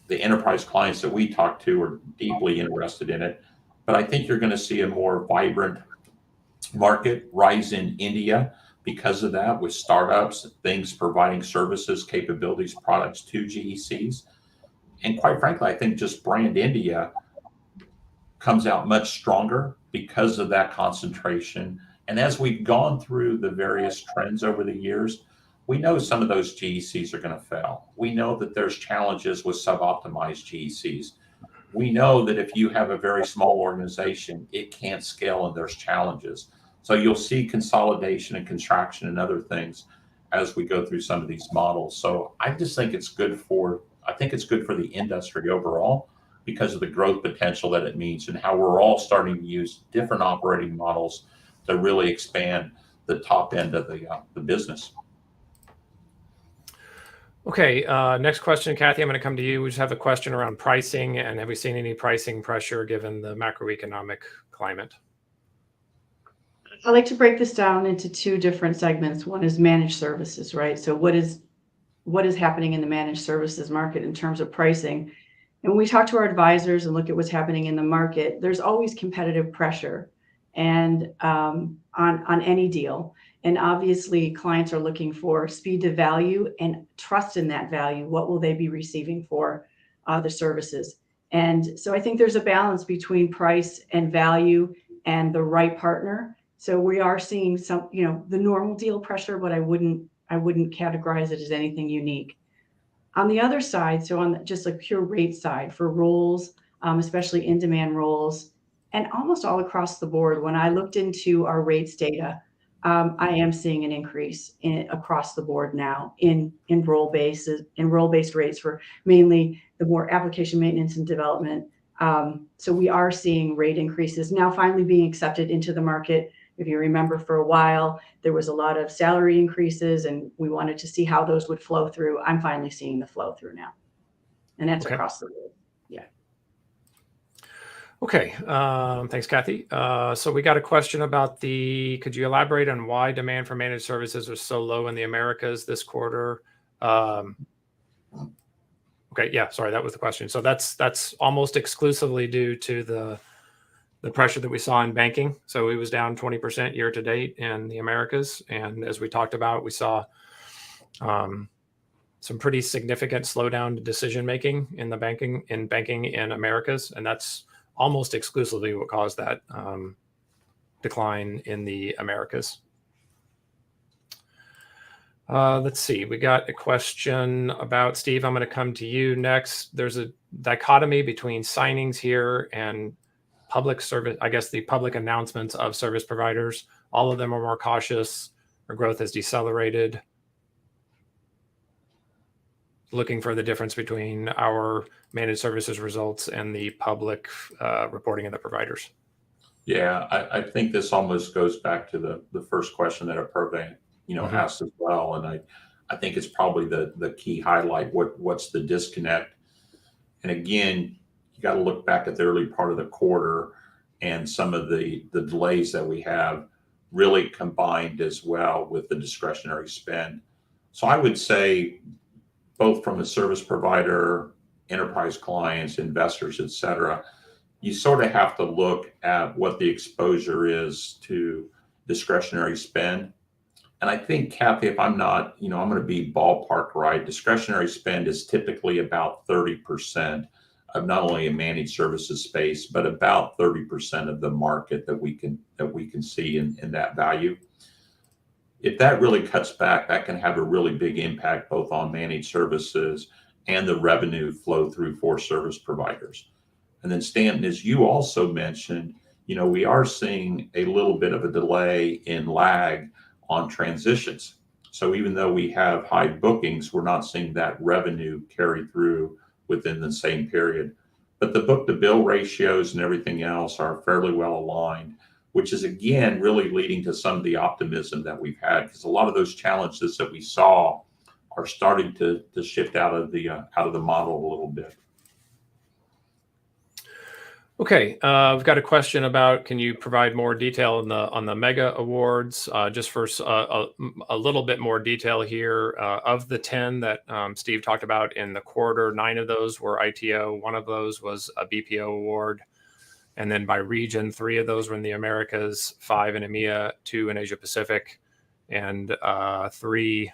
The enterprise clients that we talk to are deeply interested in it. But I think you're going to see a more vibrant market rise in India because of that, with startups, things providing services, capabilities, products to GECs. And quite frankly, I think just brand India comes out much stronger because of that concentration. And as we've gone through the various trends over the years, we know some of those GECs are going to fail. We know that there's challenges with sub-optimized GECs. We know that if you have a very small organization, it can't scale and there's challenges. So you'll see consolidation and contraction and other things as we go through some of these models. So I just think it's good for the industry overall because of the growth potential that it means and how we're all starting to use different operating models to really expand the top end of the business. Okay, next question, Kathy, I'm going to come to you. We just have a question around pricing, and have we seen any pricing pressure given the macroeconomic climate? I like to break this down into two different segments. One is managed services, right? So what is happening in the managed services market in terms of pricing? And when we talk to our advisors and look at what's happening in the market, there's always competitive pressure and on any deal. And obviously, clients are looking for speed to value and trust in that value. What will they be receiving for the services? And so I think there's a balance between price and value and the right partner. So we are seeing some, the normal deal pressure, but I wouldn't categorize it as anything unique. On the other side, so on just a pure rate side for roles, especially in-demand roles, and almost all across the board, when I looked into our rates data, I am seeing an increase across the board now in role-based rates for mainly the more application maintenance and development. So we are seeing rate increases now finally being accepted into the market. If you remember, for a while, there was a lot of salary increases and we wanted to see how those would flow through. I'm finally seeing the flow through now. And that's Okay. across the board. Yeah. Okay, thanks, Kathy. So we got a question about could you elaborate on why demand for managed services was so low in the Americas this quarter? Okay, yeah, sorry, that was the question. So that's almost exclusively due to the pressure that we saw in banking. So it was down 20% year to date in the Americas. And as we talked about, we saw some pretty significant slowdown to decision-making in banking in Americas. And that's almost exclusively what caused that decline in the Americas. Let's see, we got a question about, Steve, I'm going to come to you next. There's a dichotomy between signings here and public service, I guess the public announcements of service providers. All of them are more cautious. Our growth has decelerated. Looking for the difference between our managed services results and the public reporting of the providers. Yeah, I think this almost goes back to the first question that Apurva asked as well. And I think it's probably the key highlight. What's the disconnect? And again, you got to look back at the early part of the quarter and some of the delays that we have really combined as well with the discretionary spend. So I would say both from a service provider, enterprise clients, investors, et cetera, you sort of have to look at what the exposure is to discretionary spend. And I think, Kathy, if I'm not, I'm going to be ballpark right, discretionary spend is typically about 30% of not only a managed services space, but about 30% of the market that we can see in that value. If that really cuts back, that can have a really big impact both on managed services and the revenue flow through for service providers. And then Stanton, as you also mentioned, we are seeing a little bit of a delay in lag on transitions. So even though we have high bookings, we're not seeing that revenue carry through within the same period. But the book-to-bill ratios and everything else are fairly well aligned, which is again really leading to some of the optimism that we've had, because a lot of those challenges that we saw are starting to shift out of the model a little bit. Okay, I've got a question about, can you provide more detail on the mega awards? Just for a little bit more detail here. Of the 10 that Steve talked about in the quarter, 9 of those were ITO. 1 of those was a BPO award. And then by region, 3 of those were in the Americas, 5 in EMEA, 2 in Asia Pacific, and 3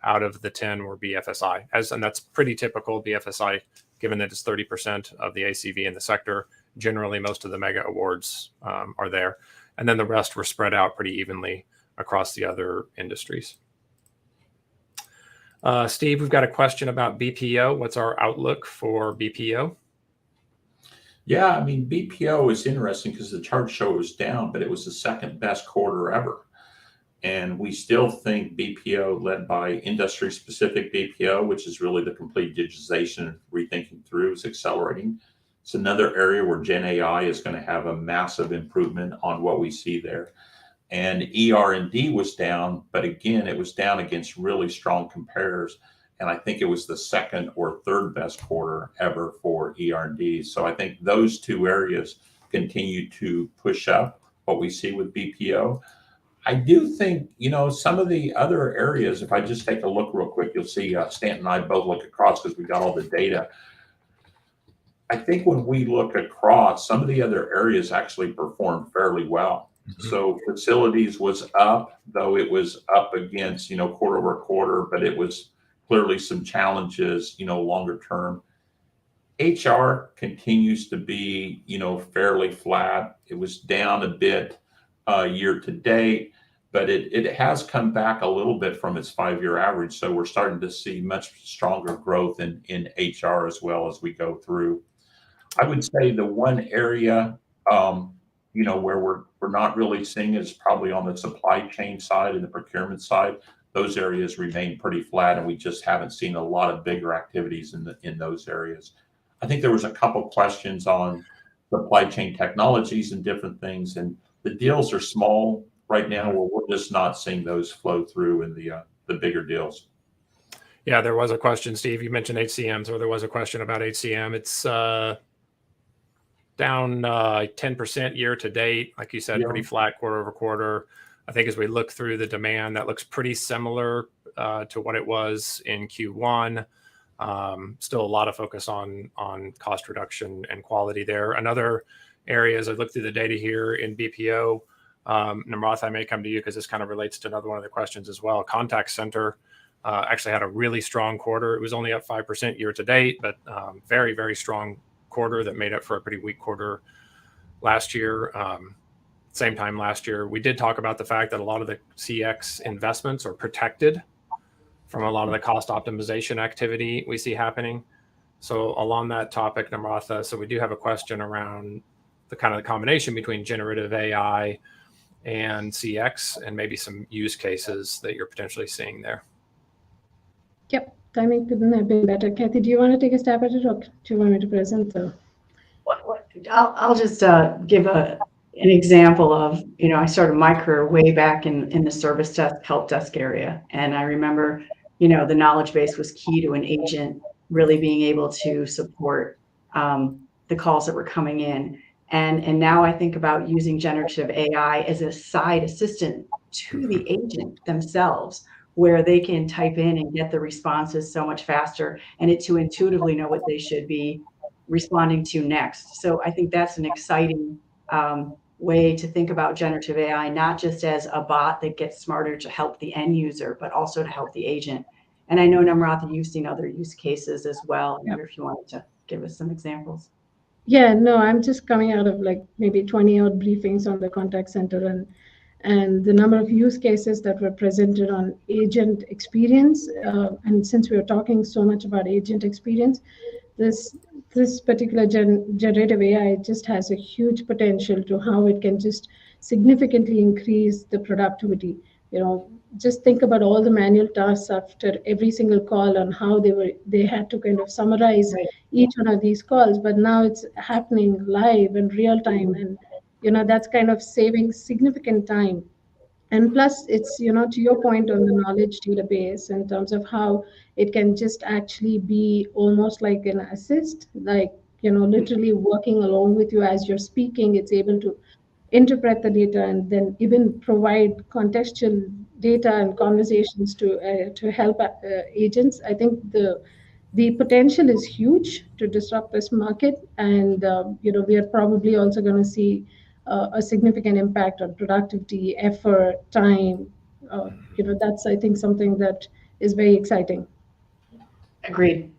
out of the 10 were BFSI. And that's pretty typical BFSI, given that it's 30% of the ACV in the sector. Generally, most of the mega awards are there. And then the rest were spread out pretty evenly across the other industries. Steve, we've got a question about BPO. What's our outlook for BPO? Yeah, I mean, BPO is interesting because the charts show it was down, but it was the second best quarter ever. And we still think BPO, led by industry-specific BPO, which is really the complete digitization and rethinking through, is accelerating. It's another area where Gen AI is going to have a massive improvement on what we see there. And ER&D was down, but again, it was down against really strong compares. And I think it was the second or third best quarter ever for ER&D. So I think those 2 areas continue to push up what we see with BPO. I do think, some of the other areas, if I just take a look real quick, you'll see Stanton and I both look across because we got all the data. I think when we look across, some of the other areas actually performed fairly well. Mm-hmm. So facilities was up, though it was up against, quarter over quarter, but it was clearly some challenges, longer term. HR continues to be, fairly flat. It was down a bit year to date, but it has come back a little bit from its 5-year average. So we're starting to see much stronger growth in HR as well as we go through. I would say the one area, where we're not really seeing it is probably on the supply chain side and the procurement side. Those areas remain pretty flat, and we just haven't seen a lot of bigger activities in those areas. I think there was a couple questions on supply chain technologies and different things, and the deals are small right now, where we're just not seeing those flow through in the bigger deals. Yeah, there was a question, Steve. You mentioned HCM, so there was a question about HCM. It's down 10% year to date, like you said, yeah. Pretty flat quarter over quarter. I think as we look through the demand, that looks pretty similar to what it was in Q1. Still a lot of focus on cost reduction and quality there. Another area, as I look through the data here in BPO, Namratha, I may come to you because this kind of relates to another one of the questions as well. Contact center actually had a really strong quarter. It was only up 5% year to date, but very, very strong quarter that made up for a pretty weak quarter last year. Same time last year, we did talk about the fact that a lot of the CX investments are protected from a lot of the cost optimization activity we see happening. So along that topic, Namratha, so we do have a question around the kind of the combination between generative AI and CX and maybe some use cases that you're potentially seeing there. Yep, timing couldn't have been better. Kathy, do you want to take a stab at it, or do you want me to present? I'll just give an example of, I started my career way back in the service desk, help desk area. And I remember, the knowledge base was key to an agent really being able to support the calls that were coming in. And now I think about using generative AI as a side assistant to the agent themselves, where they can type in and get the responses so much faster, and it to intuitively know what they should be responding to next. So I think that's an exciting way to think about generative AI, not just as a bot that gets smarter to help the end user, but also to help the agent. And I know, Namratha, you've seen other use cases as well. I wonder if you wanted to give us some examples. Yeah, no, I'm just coming out of like maybe 20 odd briefings on the contact center, and the number of use cases that were presented on agent experience. And since we're talking so much about agent experience, this particular generative AI just has a huge potential to how it can just significantly increase the productivity. just think about all the manual tasks after every single call on how they had to kind of summarize each one of these calls. But now it's happening live in real time, and that's kind of saving significant time. And plus, it's, to your point on the knowledge database, in terms of how it can just actually be almost like an assist, like, literally working along with you as you're speaking. It's able to interpret the data and then even provide contextual data and conversations to help agents. I think the potential is huge to disrupt this market, and we are probably also going to see a significant impact on productivity, effort, time. That's, I think, something that is very exciting. Agreed.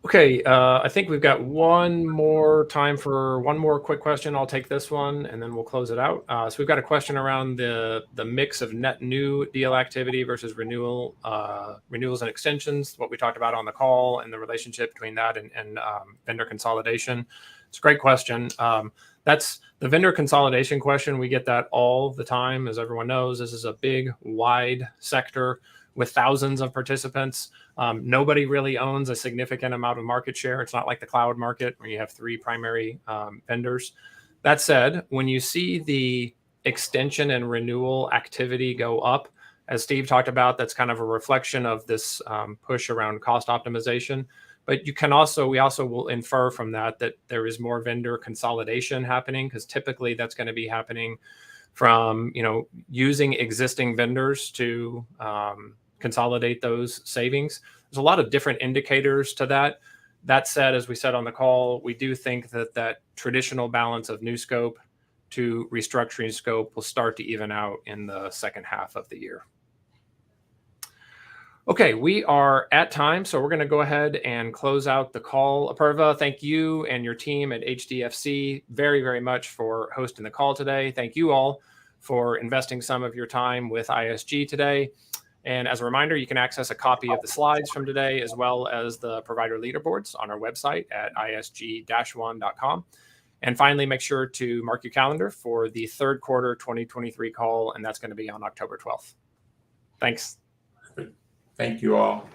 Okay, I think we've got one more time for one more quick question. I'll take this one, and then we'll close it out. So we've got a question around the mix of net new deal activity versus renewals and extensions, what we talked about on the call, and the relationship between that and vendor consolidation. It's a great question. That's the vendor consolidation question. We get that all the time. As everyone knows, this is a big, wide sector with thousands of participants. Nobody really owns a significant amount of market share. It's not like the cloud market where you have three primary vendors. That said, when you see the extension and renewal activity go up, as Steve talked about, that's kind of a reflection of this push around cost optimization. But we also will infer from that there is more vendor consolidation happening, because typically that's going to be happening from using existing vendors to consolidate those savings. There's a lot of different indicators to that. That said, as we said on the call, we do think that traditional balance of new scope to restructuring scope will start to even out in the second half of the year. Okay, we are at time, so we're going to go ahead and close out the call. Apurva, thank you and your team at HDFC very, very much for hosting the call today. Thank you all for investing some of your time with ISG today. And as a reminder, you can access a copy of the slides from today, as well as the provider leaderboards on our website at isg-one.com. And finally, make sure to mark your calendar for the third quarter 2023 call, and that's going to be on October 12th. Thanks. Thank you all.